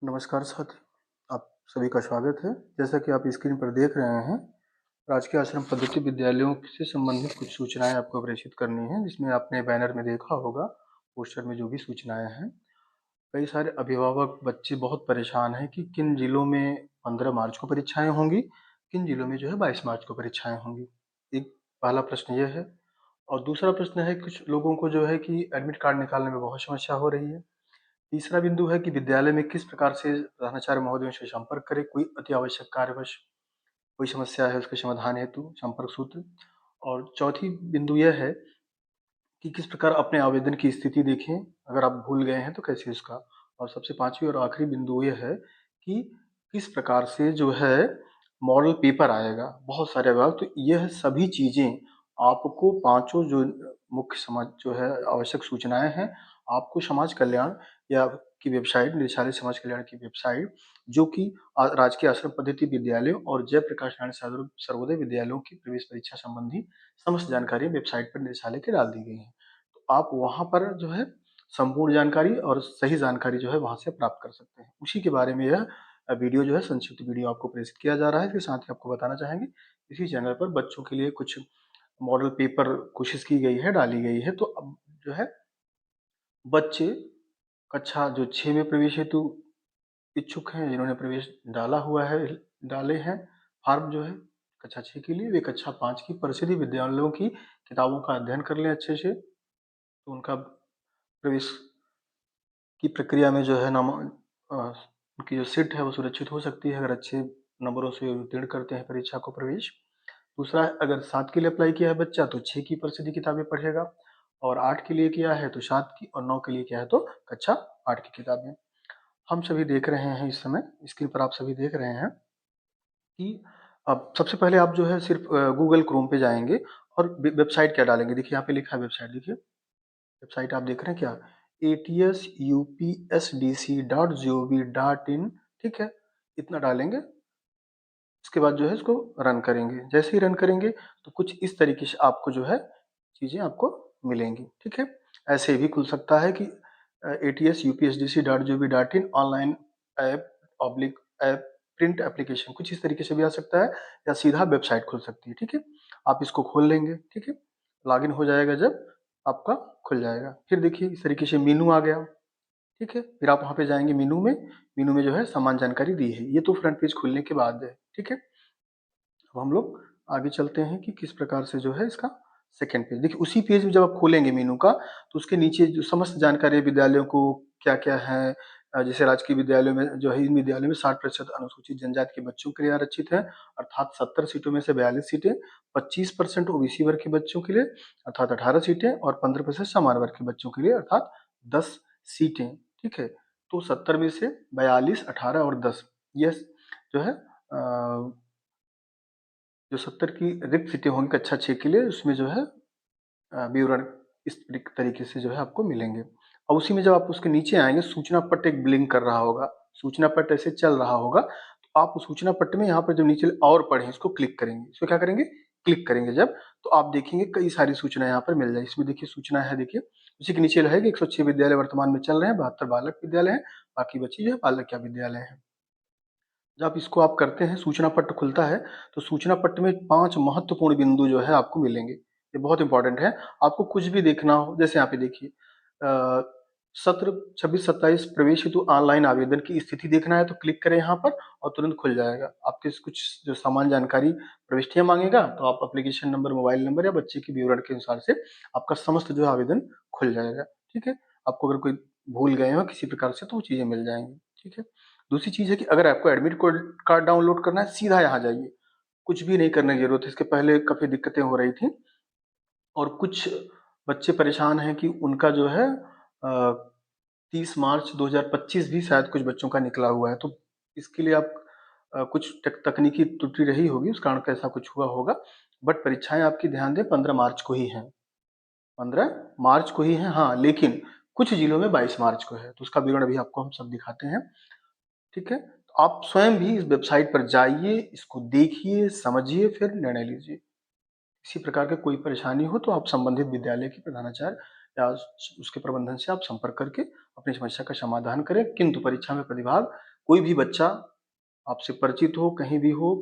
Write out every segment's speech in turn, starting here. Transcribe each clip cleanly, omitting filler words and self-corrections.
नमस्कार साथी, आप सभी का स्वागत है। जैसा कि आप स्क्रीन पर देख रहे हैं, राजकीय आश्रम पद्धति विद्यालयों से संबंधित कुछ सूचनाएं आपको प्रेषित करनी है, जिसमें आपने बैनर में देखा होगा, पोस्टर में जो भी सूचनाएं हैं। कई सारे अभिभावक बच्चे बहुत परेशान हैं कि किन जिलों में 15 मार्च को परीक्षाएं होंगी, किन जिलों में जो है 22 मार्च को परीक्षाएं होंगी। एक पहला प्रश्न यह है। और दूसरा प्रश्न है, कुछ लोगों को जो है कि एडमिट कार्ड निकालने में बहुत समस्या हो रही है। तीसरा बिंदु है कि विद्यालय में किस प्रकार से प्रधानाचार्य महोदयों से संपर्क करें, कोई अति आवश्यक कार्यवश कोई समस्या है उसके समाधान हेतु संपर्क सूत्र। और चौथी बिंदु यह है कि किस प्रकार अपने आवेदन की स्थिति देखें, अगर आप भूल गए हैं तो कैसे उसका। और सबसे पांचवी और आखिरी बिंदु यह है कि किस प्रकार से जो है मॉडल पेपर आएगा। बहुत सारे विभाग, तो यह सभी चीजें आपको पांचों जो मुख्य समाज जो है आवश्यक सूचनाएं हैं, आपको समाज कल्याण या की वेबसाइट, निदेशालय समाज कल्याण की वेबसाइट, जो कि राजकीय आश्रम पद्धति विद्यालय और जयप्रकाश नारायण सर्वोदय विद्यालयों की प्रवेश परीक्षा संबंधी समस्त जानकारी वेबसाइट पर निदेशालय की डाल दी गई है। तो आप वहां पर जो है संपूर्ण जानकारी और सही जानकारी जो है वहां से प्राप्त कर सकते हैं। उसी के बारे में यह वीडियो जो है, संक्षिप्त वीडियो आपको प्रेषित किया जा रहा है। इसके साथ ही आपको बताना चाहेंगे, इसी चैनल पर बच्चों के लिए कुछ मॉडल पेपर कोशिश की गई है, डाली गई है। तो अब जो है बच्चे कक्षा जो 6 में प्रवेश हेतु इच्छुक हैं, जिन्होंने प्रवेश डाला हुआ है, डाले हैं फॉर्म जो है कक्षा 6 के लिए, वे कक्षा 5 की परिषदीय विद्यालयों की किताबों का अध्ययन कर लें अच्छे से। तो उनका प्रवेश की प्रक्रिया में जो है उनकी जो सीट है वो सुरक्षित हो सकती है, अगर अच्छे नंबरों से उत्तीर्ण करते हैं परीक्षा को प्रवेश। दूसरा है, अगर 7 के लिए अप्लाई किया है बच्चा तो 6 की परिषदीय किताबें पढ़ेगा, और 8 के लिए किया है तो 7 की, और 9 के लिए किया है तो कक्षा 8 की किताबें। हम सभी देख रहे हैं इस समय स्क्रीन पर, आप सभी देख रहे हैं कि अब सबसे पहले आप जो है सिर्फ गूगल क्रोम पे जाएंगे और वेबसाइट क्या डालेंगे। देखिए यहाँ पे लिखा है वेबसाइट, देखिए वेबसाइट आप देख रहे हैं क्या, ATSUPSDC.gov.in, ठीक है, इतना डालेंगे। इसके बाद जो है इसको रन करेंगे। जैसे ही रन करेंगे तो कुछ इस तरीके से आपको जो है चीजें आपको मिलेंगी, ठीक है। ऐसे भी खुल सकता है कि ATSUPSDC.gov.in online app public app print application, कुछ इस तरीके से भी आ सकता है, या सीधा वेबसाइट खुल सकती है, ठीक है। आप इसको खोल लेंगे, ठीक है, लॉगिन हो जाएगा जब आपका खुल जाएगा। फिर देखिए इस तरीके से मेनू आ गया, ठीक है। फिर आप वहां पे जाएंगे मेनू में, मेनू में जो है समान जानकारी दी है। ये तो फ्रंट पेज खुलने के बाद है, ठीक है। अब हम लोग आगे चलते हैं कि किस प्रकार से जो है इसका सेकेंड पेज। देखिए उसी पेज में जब आप खोलेंगे मेनू का, तो उसके नीचे जो समस्त जानकारी है विद्यालयों को क्या क्या है, जैसे राजकीय विद्यालयों में जो है, इन विद्यालयों में 60% अनुसूचित जनजाति के बच्चों के लिए आरक्षित है, अर्थात 70 सीटों में से 42 सीटें, 25% ओबीसी वर्ग के बच्चों के लिए अर्थात 18 सीटें, और 15% सामान्य वर्ग के बच्चों के लिए अर्थात 10 सीटें, ठीक है। तो 70 में से 42, 18 और 10, यह जो है जो 70 की रिक्त सीटें होंगी कक्षा 6 के लिए, उसमें जो है विवरण इस तरीके से जो है आपको मिलेंगे। और उसी में जब आप उसके नीचे आएंगे, सूचना पट्ट एक ब्लिंक कर रहा होगा, सूचना पट्ट ऐसे चल रहा होगा, तो आप उस सूचना पट्ट में यहाँ पर जो नीचे और पढ़ें इसको क्लिक करेंगे। इसको क्या करेंगे, क्लिक करेंगे जब, तो आप देखेंगे कई सारी सूचना यहाँ पर मिल जाएगी। इसमें देखिए सूचना है, देखिए उसी के नीचे रहेगी 106 विद्यालय वर्तमान में चल रहे हैं, 72 बालक विद्यालय हैं, बाकी बची जो है बालक विद्यालय है। जब इसको आप करते हैं, सूचना पट्ट खुलता है, तो सूचना पट्ट में 5 महत्वपूर्ण बिंदु जो है आपको मिलेंगे। ये बहुत इंपॉर्टेंट है। आपको कुछ भी देखना हो, जैसे यहाँ पे देखिए सत्र 26-27 प्रवेश हेतु ऑनलाइन आवेदन की स्थिति देखना है तो क्लिक करें यहाँ पर, और तुरंत खुल जाएगा। आपके कुछ जो सामान्य जानकारी प्रविष्टियां मांगेगा, तो आप एप्लीकेशन नंबर, मोबाइल नंबर या बच्चे के विवरण के अनुसार से आपका समस्त जो है आवेदन खुल जाएगा, ठीक है। आपको अगर कोई भूल गए हो किसी प्रकार से तो वो चीजें मिल जाएंगी, ठीक है। दूसरी चीज है कि अगर आपको एडमिट कार्ड डाउनलोड करना है, सीधा यहाँ जाइए, कुछ भी नहीं करने की जरूरत है। इसके पहले काफी दिक्कतें हो रही थी, और कुछ बच्चे परेशान हैं कि उनका जो है 30 मार्च 2025 भी शायद कुछ बच्चों का निकला हुआ है। तो इसके लिए आप कुछ तकनीकी त्रुटि रही होगी, उस कारण कैसा कुछ हुआ होगा। बट परीक्षाएं आपकी ध्यान दें 15 मार्च को ही हैं, 15 मार्च को ही है, हाँ, लेकिन कुछ जिलों में 22 मार्च को है। तो उसका विवरण अभी आपको हम सब दिखाते हैं, ठीक है। तो आप स्वयं भी इस वेबसाइट पर जाइए, इसको देखिए, समझिए, फिर निर्णय लीजिए। इसी प्रकार की कोई परेशानी हो तो आप संबंधित विद्यालय के प्रधानाचार्य या उसके प्रबंधन से आप संपर्क करके अपनी समस्या का समाधान करें, किंतु परीक्षा में प्रतिभाग कोई भी बच्चा आपसे परिचित हो, कहीं भी हो,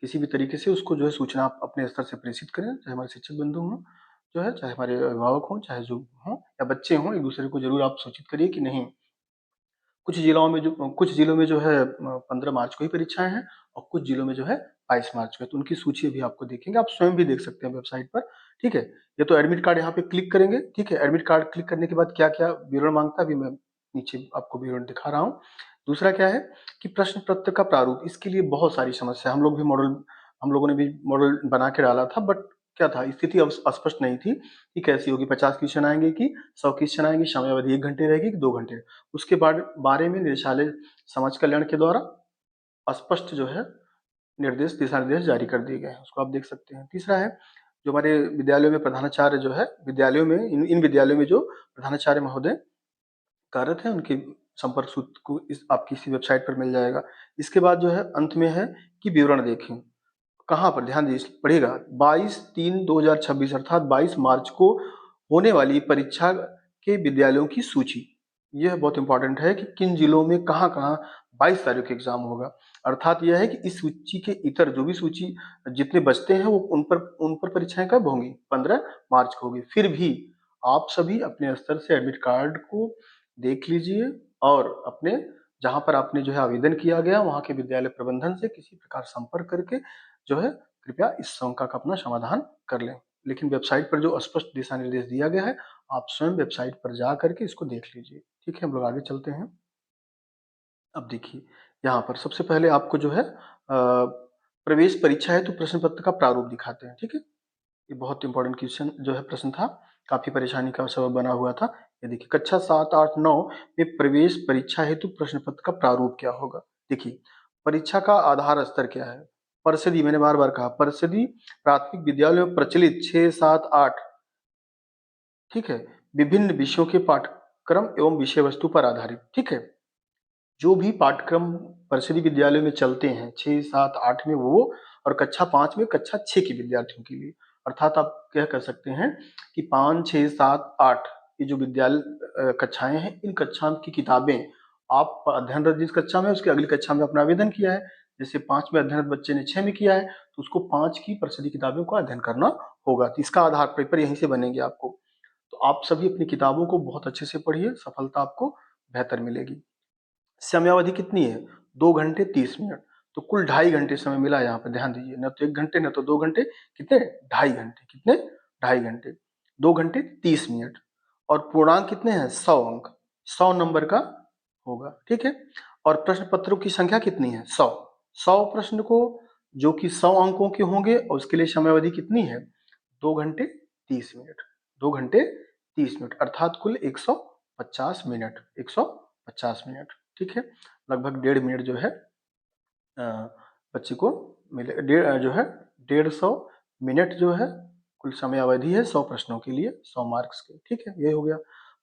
किसी भी तरीके से उसको जो है सूचना आप अपने स्तर से प्रेषित करें, चाहे हमारे शिक्षक बंधु हों, जो है चाहे हमारे अभिभावक हों, चाहे जो हों या बच्चे हों, एक दूसरे को जरूर आप सूचित करिए कि नहीं, कुछ जिलों में जो है 15 मार्च को ही परीक्षाएं हैं और कुछ जिलों में जो है 22 मार्च को है। तो उनकी सूची अभी आपको देखेंगे, आप स्वयं भी देख सकते हैं वेबसाइट पर। ठीक है, ये तो एडमिट कार्ड यहाँ पे क्लिक करेंगे। ठीक है, एडमिट कार्ड क्लिक करने के बाद क्या क्या विवरण मांगता है अभी मैं नीचे आपको विवरण दिखा रहा हूँ। दूसरा क्या है कि प्रश्न पत्र का प्रारूप, इसके लिए बहुत सारी समस्या, हम लोगों ने भी मॉडल बना के डाला था, बट क्या था, स्थिति अब स्पष्ट नहीं थी कि कैसी होगी, 50 क्वेश्चन आएंगे कि 100 क्वेश्चन आएंगे, समयावधि 1 घंटे रहेगी कि 2 घंटे। उसके बाद बारे में निदेशालय समाज कल्याण के द्वारा स्पष्ट जो है दिशा निर्देश जारी कर दिए गए हैं, उसको आप देख सकते हैं। तीसरा है जो हमारे विद्यालयों में प्रधानाचार्य जो है, विद्यालयों में इन विद्यालयों में जो प्रधानाचार्य महोदय कार्यरत है, उनकी संपर्क सूत्र को आपकी इसी वेबसाइट पर मिल जाएगा। इसके बाद जो है अंत में है कि विवरण देखें, कहाँ पर ध्यान दीजिए, पढ़िएगा 22/3/2026 अर्थात 22 मार्च को होने वाली परीक्षा के विद्यालयों की सूची। यह बहुत इंपॉर्टेंट है कि किन जिलों में कहाँ कहाँ 22 तारीख को एग्जाम होगा। अर्थात यह है कि इस सूची के इतर जो भी सूची जितने बचते हैं वो उन पर परीक्षाएं कब होंगी, 15 मार्च को होगी। फिर भी आप सभी अपने स्तर से एडमिट कार्ड को देख लीजिए और अपने जहां पर आपने जो है आवेदन किया गया वहां के विद्यालय प्रबंधन से किसी प्रकार संपर्क करके जो है कृपया इस शंका का अपना समाधान कर लें। लेकिन वेबसाइट पर जो स्पष्ट दिशा निर्देश दिया गया है, आप स्वयं वेबसाइट पर जा करके इसको देख लीजिए। ठीक है, हम लोग आगे चलते हैं। अब देखिए यहाँ पर सबसे पहले आपको जो है प्रवेश परीक्षा है तो प्रश्न पत्र का प्रारूप दिखाते हैं। ठीक है, ये बहुत इंपॉर्टेंट क्वेश्चन जो है प्रश्न था, काफी परेशानी का सबब बना हुआ था। ये देखिए कक्षा 7, 8, 9 में प्रवेश परीक्षा हेतु प्रश्न पत्र का प्रारूप क्या होगा। देखिए परीक्षा का आधार स्तर क्या है, परिषदी, मैंने बार बार कहा परिषदी प्राथमिक विद्यालयों में प्रचलित 6, 7, 8, ठीक है, विभिन्न विषयों के पाठ्यक्रम एवं विषय वस्तु पर आधारित। ठीक है, जो भी पाठ्यक्रम परिषदी विद्यालय में चलते हैं 6, 7, 8 में वो, और कक्षा 5 में कक्षा 6 के विद्यार्थियों के लिए। अर्थात आप क्या कर सकते हैं कि 5, 6, 7, 8 ये जो विद्यालय कक्षाएं हैं, इन कक्षाओं की किताबें आप अध्ययनरत जिस कक्षा में उसकी अगली कक्षा में अपना आवेदन किया है, जैसे 5 में अध्ययनरत बच्चे ने 6 में किया है तो उसको 5 की परिषदी किताबों का अध्ययन करना होगा। तो इसका आधार पेपर यहीं से बनेंगे आपको। तो आप सभी अपनी किताबों को बहुत अच्छे से पढ़िए, सफलता आपको बेहतर मिलेगी। समयावधि कितनी है, 2 घंटे 30 मिनट, तो कुल 2.5 घंटे समय मिला है यहाँ पे, ध्यान दीजिए, न तो 1 घंटे न तो 2 घंटे, कितने, 2.5 घंटे, कितने, 2.5 घंटे, 2 घंटे 30 मिनट। और पूर्णांक कितने हैं, 100 अंक, 100 नंबर का होगा। ठीक है, और प्रश्न पत्रों की संख्या कितनी है, 100 प्रश्न को, जो कि 100 अंकों के होंगे, और उसके लिए समयावधि कितनी है, 2 घंटे 30 मिनट, 2 घंटे 30 मिनट, अर्थात कुल 150 मिनट, 150 मिनट। ठीक है, लगभग 1.5 मिनट जो है बच्चे को मिले, जो है 150 मिनट जो है कुल समय अवधि है 100 प्रश्नों के लिए, 100 मार्क्स के। ठीक है, ये हो गया।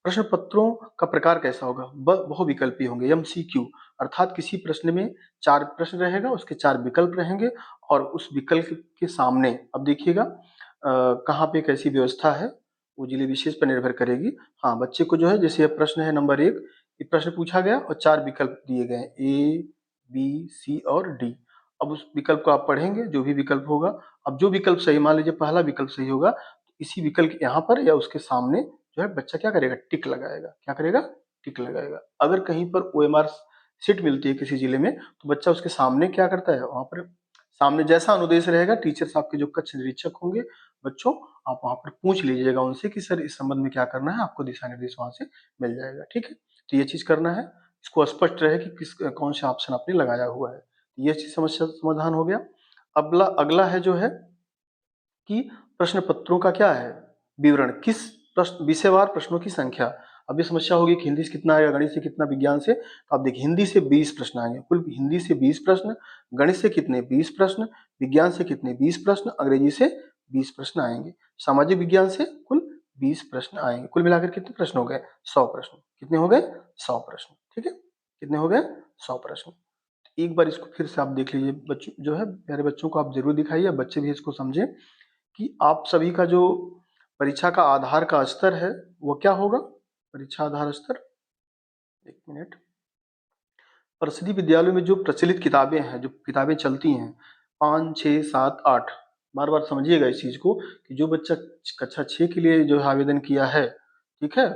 प्रश्न पत्रों का प्रकार कैसा होगा, बहुविकल्पी होंगे, MCQ, अर्थात किसी प्रश्न में 4 प्रश्न रहेगा, उसके 4 विकल्प रहेंगे, और उस विकल्प के सामने अब देखिएगा कहाँ पे कैसी व्यवस्था है, वो जिले विशेष पर निर्भर करेगी। हाँ, बच्चे को जो है, जैसे प्रश्न है नंबर 1, ये प्रश्न पूछा गया और 4 विकल्प दिए गए, A, B, C और D। अब उस विकल्प को आप पढ़ेंगे, जो भी विकल्प होगा। अब जो विकल्प सही, मान लीजिए पहला विकल्प सही होगा, तो इसी विकल्प यहाँ पर या उसके सामने जो है बच्चा क्या करेगा, टिक लगाएगा। क्या करेगा, टिक लगाएगा। अगर कहीं पर OMR सीट मिलती है किसी जिले में, तो बच्चा उसके सामने क्या करता है, वहां पर सामने जैसा अनुदेश रहेगा, टीचर्स आपके जो कक्ष निरीक्षक होंगे, बच्चों आप वहां पर पूछ लीजिएगा उनसे कि सर इस संबंध में क्या करना है, आपको दिशा निर्देश वहां से मिल जाएगा। ठीक है, तो ये चीज करना है, इसको स्पष्ट रहे कि कौन सा ऑप्शन आपने लगाया हुआ है। ये चीज समस्या समाधान हो गया। अगला अगला है जो है कि प्रश्न पत्रों का क्या है, विवरण, किस प्रश्न, विषयवार प्रश्नों की संख्या। अब ये समस्या होगी कि हिंदी से कितना आएगा, गणित से कितना, विज्ञान से, तो आप देखिए हिंदी से 20 प्रश्न आएंगे, कुल हिंदी से 20 प्रश्न, गणित से कितने, 20 प्रश्न, विज्ञान से कितने, 20 प्रश्न, अंग्रेजी से 20 प्रश्न आएंगे, सामाजिक विज्ञान से कुल 20 प्रश्न आएंगे। कुल मिलाकर कितने प्रश्न हो गए, 100 प्रश्न। कितने हो गए, 100 प्रश्न। ठीक है, कितने हो गए, 100 प्रश्न। एक बार इसको फिर से आप देख लीजिए, बच्चों जो है, प्यारे बच्चों को आप जरूर दिखाइए, बच्चे भी इसको समझें कि आप सभी का जो परीक्षा का आधार का स्तर है वो क्या होगा, परीक्षा आधार स्तर, 1 मिनट, परिषदीय विद्यालयों में जो प्रचलित किताबें हैं, जो किताबें चलती हैं 5, 6, 7, 8, बार बार समझिएगा इस चीज को कि जो बच्चा कक्षा 6 के लिए जो है आवेदन किया है, ठीक है,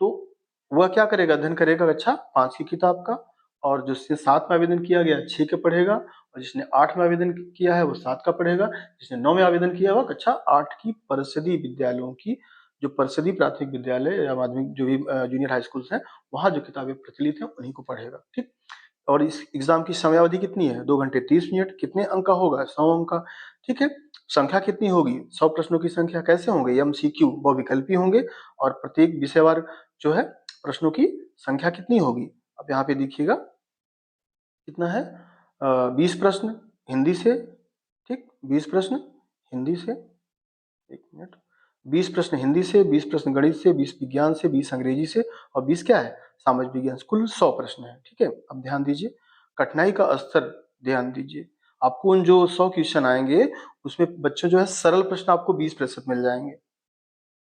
तो वह क्या करेगा, अध्ययन करेगा कक्षा 5 की किताब का, और जिसने 7 में आवेदन किया गया 6 का पढ़ेगा, और जिसने 8 में आवेदन किया है वो 7 का पढ़ेगा, जिसने 9 में आवेदन किया हुआ कक्षा 8 की परिषदीय विद्यालयों की, जो परिषदीय प्राथमिक विद्यालय या माध्यमिक जो भी जूनियर हाई स्कूल्स हैं, वहां जो किताबें प्रचलित हैं उन्हीं को पढ़ेगा। ठीक। और इस एग्जाम की समयावधि कितनी है, 2 घंटे 30 मिनट। कितने अंक का होगा, 100 अंक का। ठीक है। संख्या कितनी होगी, 100 प्रश्नों की संख्या। कैसे होंगे, MCQ बहुविकल्पी होंगे, और प्रत्येक विषयवार जो है प्रश्नों की संख्या कितनी होगी। अब यहाँ पे देखिएगा कितना है, 20 प्रश्न हिंदी से। ठीक, 20 प्रश्न हिंदी से, 1 मिनट, 20 प्रश्न हिंदी से, 20 प्रश्न गणित से, 20 विज्ञान से, 20 अंग्रेजी से, और 20 क्या है, सामाजिक विज्ञान से। कुल 100 प्रश्न है। ठीक है। अब ध्यान दीजिए कठिनाई का स्तर, ध्यान दीजिए। आपको उन जो 100 क्वेश्चन आएंगे उसमें बच्चों जो है सरल प्रश्न आपको 20% मिल जाएंगे।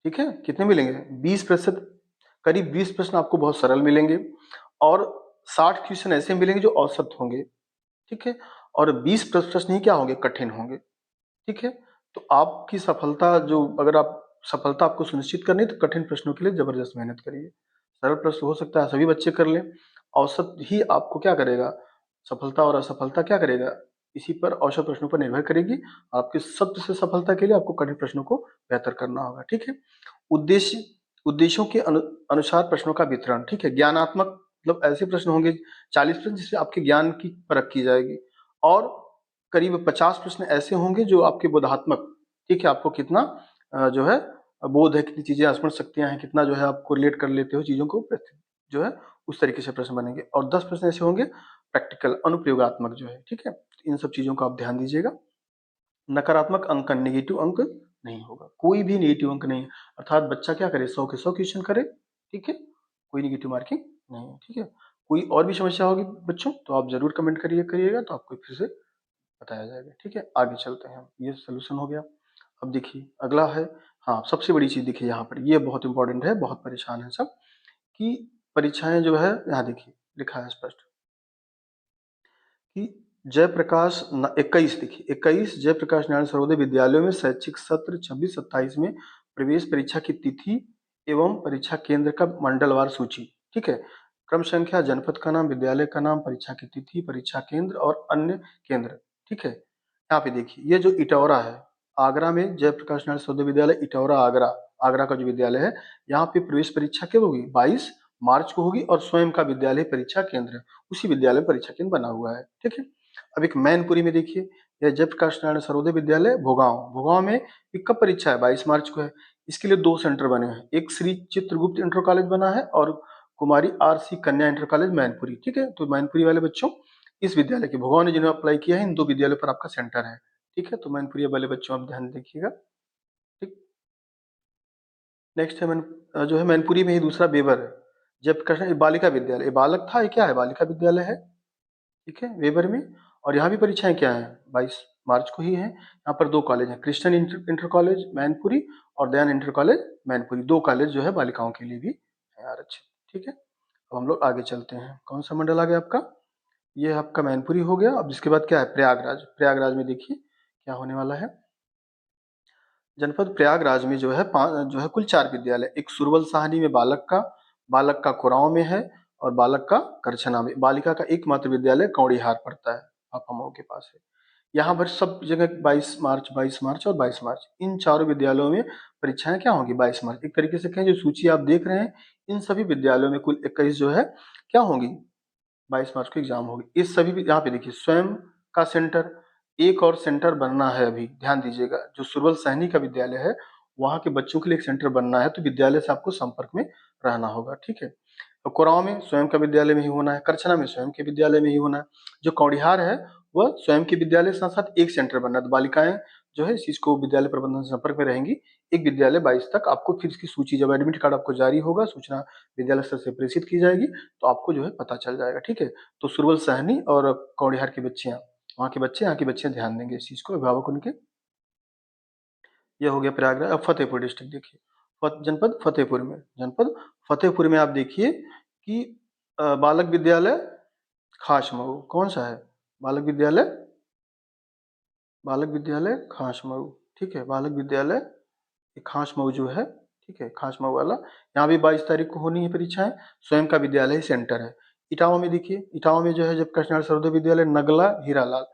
ठीक है। कितने मिलेंगे, 20%। करीब 20 प्रश्न आपको बहुत सरल मिलेंगे, और 60 क्वेश्चन ऐसे मिलेंगे जो औसत होंगे। ठीक है। और 20 प्रश्न ही क्या होंगे, कठिन होंगे। ठीक है। तो आपकी सफलता जो, अगर आप सफलता आपको सुनिश्चित करनी है तो कठिन प्रश्नों के लिए जबरदस्त मेहनत करिए। सरल प्रश्न हो सकता है सभी बच्चे कर लें, औसत ही आपको क्या करेगा, सफलता और असफलता क्या करेगा, इसी पर औसत प्रश्नों पर निर्भर करेगी। आपके सबसे सफलता के लिए आपको कठिन प्रश्नों को बेहतर करना होगा। ठीक है। उद्देश्य, उद्देश्यों के अनुसार प्रश्नों का वितरण। ठीक है। ज्ञानात्मक, मतलब ऐसे प्रश्न होंगे 40 प्रश्न जिससे आपके ज्ञान की परख की जाएगी, और करीब 50 प्रश्न ऐसे होंगे जो आपके बोधात्मक। ठीक है। आपको कितना जो है बोध है, कितनी चीजें स्मरण शक्तियां हैं, कितना जो है आप कोरिलेट कर लेते हो चीजों को, जो है उस तरीके से प्रश्न बनेंगे। और 10 प्रश्न ऐसे होंगे प्रैक्टिकल, अनुप्रयोगात्मक जो है। ठीक है। इन सब चीजों का आप ध्यान दीजिएगा। नकारात्मक अंकन, नेगेटिव अंक नहीं होगा, कोई भी नेगेटिव अंक नहीं है। अर्थात बच्चा क्या करे, 100 के 100 क्वेश्चन करे। ठीक है। कोई नेगेटिव मार्किंग नहीं है। ठीक है। कोई और भी समस्या होगी बच्चों तो आप जरूर कमेंट करिएगा, तो आपको फिर से बताया जाएगा। ठीक है। आगे चलते हैं हम, ये सोल्यूशन हो गया। अब देखिए अगला है, हाँ सबसे बड़ी चीज देखिए यहाँ पर, ये बहुत इंपॉर्टेंट है, बहुत परेशान है सब, कि परीक्षाएं जो है, यहाँ देखिए लिखा है स्पष्ट कि जयप्रकाश 21, देखिए 21 जयप्रकाश नारायण सर्वोदय विद्यालयों में शैक्षिक सत्र 26-27 में प्रवेश परीक्षा की तिथि एवं परीक्षा केंद्र का मंडलवार सूची। ठीक है। क्रम संख्या, जनपद का नाम, विद्यालय का नाम, परीक्षा की तिथि, परीक्षा केंद्र और अन्य केंद्र। ठीक है। यहाँ पे देखिए ये जो इटौरा है, आगरा में जयप्रकाश नारायण सर्वोदय विद्यालय इटौरा, आगरा, आगरा का जो विद्यालय है, यहाँ पे प्रवेश परीक्षा कब होगी, 22 मार्च को होगी, और स्वयं का विद्यालय परीक्षा केंद्र उसी विद्यालय में परीक्षा केंद्र बना हुआ है। ठीक है। अब एक मैनपुरी में देखिए, यह जयप्रकाश नारायण सर्वोदय विद्यालय भोगांव, भोगांव में कब परीक्षा है, 22 मार्च को है। इसके लिए 2 सेंटर बने हैं, एक श्री चित्रगुप्त इंटर कॉलेज बना है, और कुमारी RC कन्या इंटर कॉलेज मैनपुरी। ठीक है। तो मैनपुरी वाले बच्चों, इस विद्यालय के भोगांव ने जिन्होंने अप्लाई किया है, इन 2 विद्यालयों पर आपका सेंटर है। ठीक है। तो मैनपुरी वाले बच्चों आप ध्यान देखिएगा। ठीक। नेक्स्ट है जो है मैनपुरी में ही दूसरा बेबर है, जयप्रकाश बालिका विद्यालय, ये बालक था, ये क्या है, बालिका विद्यालय है। ठीक है, वेबर में। और यहाँ भी परीक्षाएं क्या है, 22 मार्च को ही है। यहाँ पर 2 कॉलेज हैं, क्रिश्चियन इंटर कॉलेज मैनपुरी और दयान इंटर कॉलेज मैनपुरी, 2 कॉलेज जो है बालिकाओं के लिए भी है आरक्षित। ठीक है। अब हम लोग आगे चलते हैं, कौन सा मंडल आ गया आपका, ये आपका मैनपुरी हो गया। अब इसके बाद क्या है, प्रयागराज। प्रयागराज में देखिए क्या होने वाला है, जनपद प्रयागराज में जो है कुल 4 विद्यालय, एक सुरवल साहनी में बालक का कुराव में है, और बालक का करछना में। बालिका का एकमात्र विद्यालय कौड़ीहार पड़ता है, पापा के पास है। यहाँ पर सब जगह 22 मार्च, 22 मार्च और 22 मार्च, इन चारों विद्यालयों में परीक्षाएं क्या होंगी, 22 मार्च। एक तरीके से कहें, जो सूची आप देख रहे हैं, इन सभी विद्यालयों में कुल 21 जो है क्या होंगी, 22 मार्च को एग्जाम होगी। इस सभी यहाँ पे देखिए स्वयं का सेंटर, एक और सेंटर बनना है अभी, ध्यान दीजिएगा। जो सुरवल सैनी का विद्यालय है, वहाँ के बच्चों के लिए एक सेंटर बनना है, तो विद्यालय से आपको संपर्क में रहना होगा। ठीक है। तो कोराव में स्वयं का विद्यालय में ही होना है, करछना में स्वयं के विद्यालय में ही होना है। जो कौड़िहार है वह स्वयं के विद्यालय के साथ साथ एक सेंटर बनना है। तो बालिकाएं जो है इस चीज को विद्यालय प्रबंधन से संपर्क में रहेंगी। एक विद्यालय 22 तक आपको, फिर इसकी सूची जब एडमिट कार्ड आपको जारी होगा, सूचना विद्यालय स्तर से प्रेषित की जाएगी, तो आपको जो है पता चल जाएगा। ठीक है। तो सुरवल सहनी और कौड़िहार की बच्चियां, वहाँ के बच्चे, यहाँ की बच्चियां ध्यान देंगे इस चीज को, अभिभावक उनके। ये हो गया प्रयागराज। अब फतेहपुर डिस्ट्रिक्ट देखिए, जनपद फतेहपुर में, जनपद फतेहपुर में आप देखिए कि बालक विद्यालय खासमऊ कौन सा है? बालक विद्यालय खासमऊ। ठीक है, बालक विद्यालय खासमऊ जो है, ठीक है, खासमऊ वाला। यहाँ भी 22 तारीख को होनी है परीक्षाएं। स्वयं का विद्यालय सेंटर है। इटावा में देखिए, इटावा में जो है जयप्रकाश नारायण सर्वोदय विद्यालय नगला हीरालाल।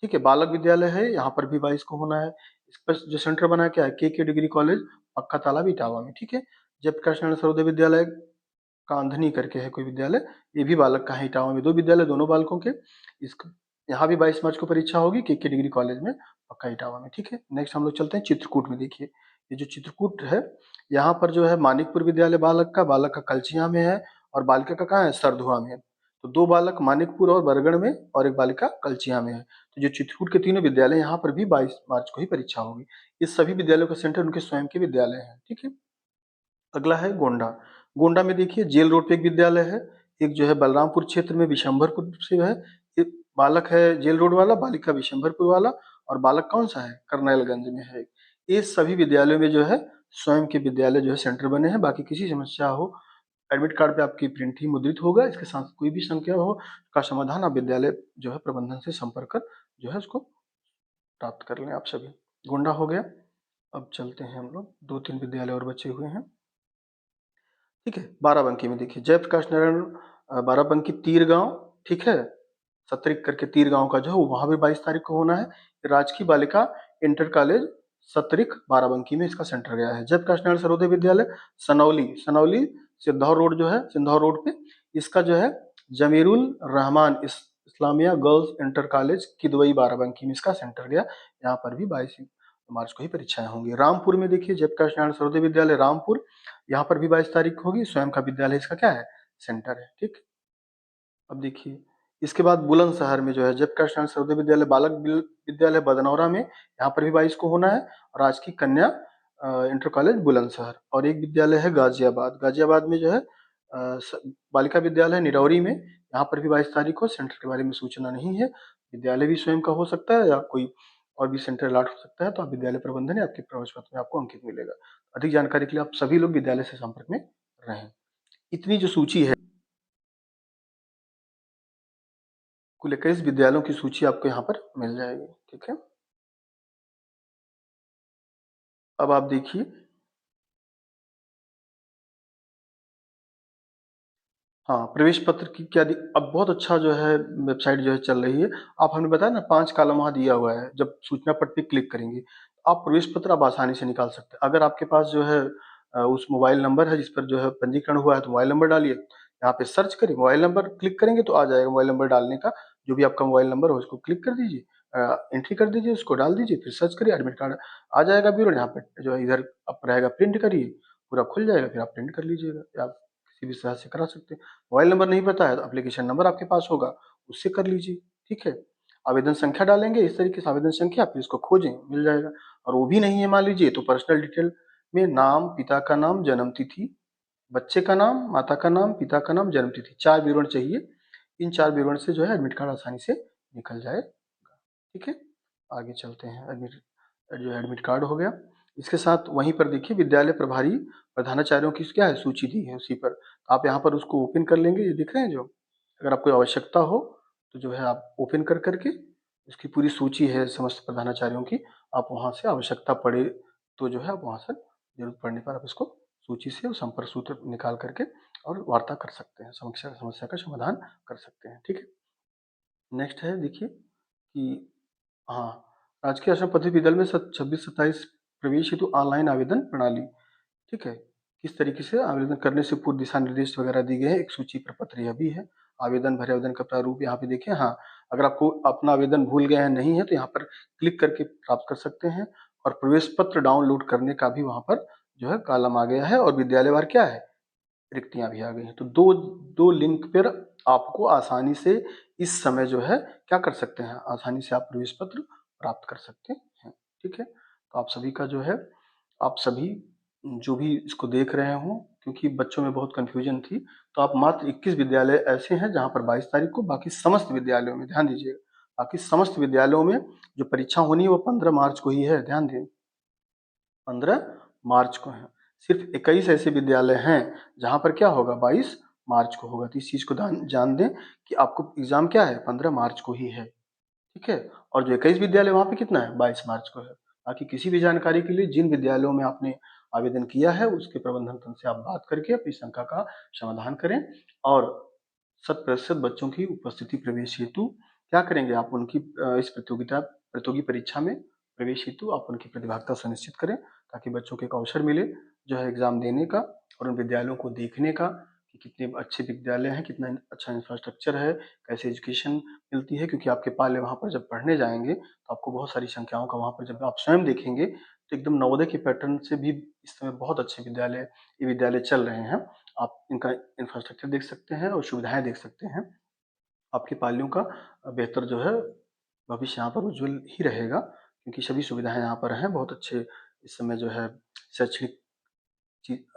ठीक है, बालक विद्यालय है, यहाँ पर भी 22 को होना है। इस पर जो सेंटर बना क्या है, के डिग्री कॉलेज पक्का तालाब इटावा में। ठीक है, जयप्रकाश नारायण सर्वोदय विद्यालय कांधनी करके है कोई विद्यालय, ये भी बालक का है। इटावा में 2 विद्यालय, दोनों बालकों के। इसका यहाँ भी 22 मार्च को परीक्षा होगी के डिग्री कॉलेज में पक्का इटावा में। ठीक है, नेक्स्ट हम लोग चलते हैं चित्रकूट में। देखिए, ये जो चित्रकूट है, यहाँ पर जो है मानिकपुर विद्यालय बालक का कलचिया में है, और बालिका का कहाँ है, सरधुआ में। तो 2 बालक मानिकपुर और बरगढ़ में, और 1 बालिका कलचिया में है। तो जो चित्रकूट के तीनों विद्यालय, यहाँ पर भी 22 मार्च को ही परीक्षा होगी। इस सभी विद्यालयों का सेंटर उनके स्वयं के विद्यालय है। ठीक है, अगला है गोंडा। गोंडा में देखिए, जेल रोड पे एक विद्यालय है, एक जो है बलरामपुर क्षेत्र में विशंभरपुर से है। एक बालक है जेल रोड वाला, बालिका विशंभरपुर वाला, और बालक कौन सा है, करनैलगंज में है। ये सभी विद्यालयों में जो है स्वयं के विद्यालय जो है सेंटर बने हैं। बाकी किसी समस्या हो, एडमिट कार्ड पे आपकी प्रिंट ही मुद्रित होगा, इसके साथ कोई भी संख्या हो का समाधान आप विद्यालय जो है प्रबंधन से संपर्क कर जो है उसको प्राप्त कर लें आप सभी। गोंडा हो गया। अब चलते हैं हम लोग, 2-3 विद्यालय और बचे हुए हैं। ठीक है, बाराबंकी में देखिए, जयप्रकाश नारायण बाराबंकी तीर गांव। ठीक है, सतरिक करके तीर गांव का जो है वहां भी 22 तारीख को होना है। राजकीय बालिका इंटर कॉलेज सतरिक बाराबंकी में इसका सेंटर गया है। जयप्रकाश नारायण सर्वोदय विद्यालय सनौली, सिद्धौर रोड जो है, सिंधौर रोड पे इसका जो है Zameerul Rahman Islamia girls inter college Kidwai Barabanki में इसका सेंटर गया। यहाँ पर भी 22 मार्च को ही परीक्षाएं होंगी। रामपुर में देखिए, जयप्रकाश नारायण सर्वोदय विद्यालय रामपुर, यहाँ पर भी 22 तारीख को होगी। स्वयं का विद्यालय इसका क्या है, सेंटर है। ठीक, अब देखिए, इसके बाद बुलंदशहर में जो है जयप्रकाश नारायण सर्वोदय विद्यालय बालक विद्यालय बदनौरा में, यहाँ पर भी 22 को होना है। और राजकीय कन्या इंटर कॉलेज बुलंदशहर। और एक विद्यालय है गाजियाबाद, गाजियाबाद में जो है बालिका विद्यालय निरौरी में, यहाँ पर भी 22 तारीख को। सेंटर के बारे में सूचना नहीं है, विद्यालय भी स्वयं का हो सकता है या कोई और भी सेंटर अलॉट हो सकता है। तो आप विद्यालय प्रबंधन है, आपके प्रवेश पत्र में आपको अंकित मिलेगा। अधिक जानकारी के लिए आप सभी लोग विद्यालय से संपर्क में रहें। इतनी जो सूची है, कुल 21 विद्यालयों की सूची आपको यहाँ पर मिल जाएगी। ठीक है, अब आप देखिए, हाँ, प्रवेश पत्र की क्या अब बहुत अच्छा जो है वेबसाइट जो है चल रही है। आप हमें बताया ना, 5 कॉलम वहाँ दिया हुआ है, जब सूचना पट पे क्लिक करेंगे आप प्रवेश पत्र आप आसानी से निकाल सकते हैं। अगर आपके पास जो है उस मोबाइल नंबर है जिस पर जो है पंजीकरण हुआ है, तो मोबाइल नंबर डालिए, यहाँ पे सर्च करिए, मोबाइल नंबर क्लिक करेंगे तो आ जाएगा। मोबाइल नंबर डालने का, जो भी आपका मोबाइल नंबर हो उसको क्लिक कर दीजिए, एंट्री कर दीजिए, उसको डाल दीजिए, फिर सर्च करिए, एडमिट कार्ड आ जाएगा ब्यूरो। यहाँ पे जो है इधर आप रहेगा प्रिंट करिए, पूरा खुल जाएगा, फिर आप प्रिंट कर लीजिएगा, या आप किसी भी तरह से करा सकते हैं। मोबाइल नंबर नहीं पता है तो एप्लीकेशन नंबर आपके पास होगा, उससे कर लीजिए। ठीक है, आवेदन संख्या डालेंगे, इस तरीके से आवेदन संख्या, फिर इसको खोजें, मिल जाएगा। और वो भी नहीं है मान लीजिए, तो पर्सनल डिटेल में नाम, पिता का नाम, जन्म तिथि, बच्चे का नाम, माता का नाम, पिता का नाम, जन्म तिथि, 4 विवरण चाहिए। इन 4 विवरण से जो है एडमिट कार्ड आसानी से निकल जाएगा। ठीक है, आगे चलते हैं। एडमिट जो है एडमिट कार्ड हो गया। इसके साथ वहीं पर देखिए, विद्यालय प्रभारी प्रधानाचार्यों की क्या है, सूची दी है उसी पर। आप यहाँ पर उसको ओपन कर लेंगे, ये दिख रहे हैं जो, अगर आपको आवश्यकता हो तो जो है आप ओपन कर करके, उसकी पूरी सूची है समस्त प्रधानाचार्यों की। आप वहाँ से आवश्यकता पड़े तो जो है आप वहाँ से जरूरत पड़ने पर आप इसको सूची से संपर्क सूत्र निकाल करके और वार्ता कर सकते हैं, समस्या का समाधान कर सकते हैं। ठीक है, नेक्स्ट है देखिए कि, हाँ, राजकीय आश्रम पद्धति विद्यालय में 26-27 प्रवेश हेतु ऑनलाइन आवेदन प्रणाली। ठीक है, किस तरीके से आवेदन करने से पूर्व दिशा निर्देश वगैरह दिए गए हैं, एक सूची प्रपत्र यह भी है। आवेदन भरे, आवेदन का प्रारूप यहाँ पे देखिए। हाँ, अगर आपको अपना आवेदन भूल गए हैं, नहीं है, तो यहाँ पर क्लिक करके प्राप्त कर सकते हैं। और प्रवेश पत्र डाउनलोड करने का भी वहाँ पर जो है कॉलम आ गया है, और विद्यालयवार क्या है, रिक्तियां भी आ गई हैं। तो दो दो लिंक पर आपको आसानी से इस समय जो है क्या कर सकते हैं, आसानी से आप प्रवेश पत्र प्राप्त कर सकते हैं। ठीक है, तो आप सभी का जो है, आप सभी जो भी इसको देख रहे हो, क्योंकि बच्चों में बहुत कन्फ्यूजन थी, तो आप मात्र 21 विद्यालय ऐसे हैं जहां पर 22 तारीख को, बाकी समस्त विद्यालयों में ध्यान दीजिएगा, बाकी समस्त विद्यालयों में जो परीक्षा होनी है वो 15 मार्च को ही है। ध्यान दें, 15 मार्च को है। सिर्फ 21 ऐसे विद्यालय हैं जहां पर क्या होगा, 22 मार्च को होगा। तो इस चीज़ को जान दें कि आपको एग्ज़ाम क्या है, 15 मार्च को ही है, ठीक है? और जो 21 विद्यालय वहाँ पे कितना है, 22 मार्च को है। बाकी किसी भी जानकारी के लिए जिन विद्यालयों में आपने आवेदन किया है, उसके प्रबंधन तंत्र से आप बात करके अपनी शंका का समाधान करें और शत प्रतिशत बच्चों की उपस्थिति प्रवेश हेतु क्या करेंगे, आप उनकी इस प्रतियोगी परीक्षा में प्रवेश हेतु आप उनकी प्रतिभागिता सुनिश्चित करें, ताकि बच्चों को एक अवसर मिले जो है एग्ज़ाम देने का और उन विद्यालयों को देखने का कि कितने अच्छे विद्यालय हैं, कितना अच्छा इंफ्रास्ट्रक्चर है, कैसे एजुकेशन मिलती है। क्योंकि आपके पाले वहाँ पर जब पढ़ने जाएँगे, तो आपको बहुत सारी संख्याओं का वहाँ पर जब आप स्वयं देखेंगे, तो एकदम नवोदय के पैटर्न से भी इस समय बहुत अच्छे ये विद्यालय चल रहे हैं। आप इनका इंफ्रास्ट्रक्चर देख सकते हैं और सुविधाएँ देख सकते हैं। आपके पालियों का बेहतर जो है भविष्य यहाँ पर उज्ज्वल ही रहेगा, क्योंकि सभी सुविधाएँ यहाँ पर हैं। बहुत अच्छे इस समय जो है शैक्षणिक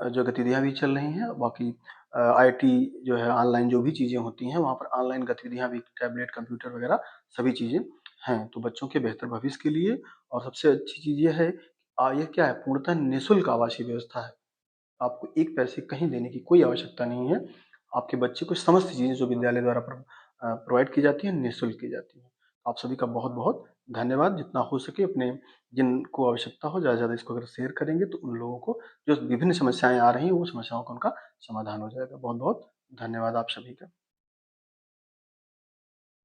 जो गतिविधियाँ भी चल रही हैं। बाकी आईटी जो है, ऑनलाइन जो भी चीज़ें होती हैं, वहाँ पर ऑनलाइन गतिविधियाँ भी, टैबलेट, कंप्यूटर वगैरह सभी चीज़ें हैं। तो बच्चों के बेहतर भविष्य के लिए और सबसे अच्छी चीज़ ये है, ये क्या है, पूर्णतः निःशुल्क आवासीय व्यवस्था है। आपको एक पैसे कहीं देने की कोई आवश्यकता नहीं है। आपके बच्चे को समस्त चीज़ें जो विद्यालय द्वारा प्रोवाइड की जाती हैं, निःशुल्क की जाती हैं। आप सभी का बहुत-बहुत धन्यवाद। जितना हो सके अपने जिनको आवश्यकता हो, ज़्यादा से ज़्यादा इसको अगर शेयर करेंगे, तो उन लोगों को जो विभिन्न समस्याएँ आ रही हैं, वो समस्याओं का उनका समाधान हो जाएगा। बहुत-बहुत धन्यवाद आप सभी का।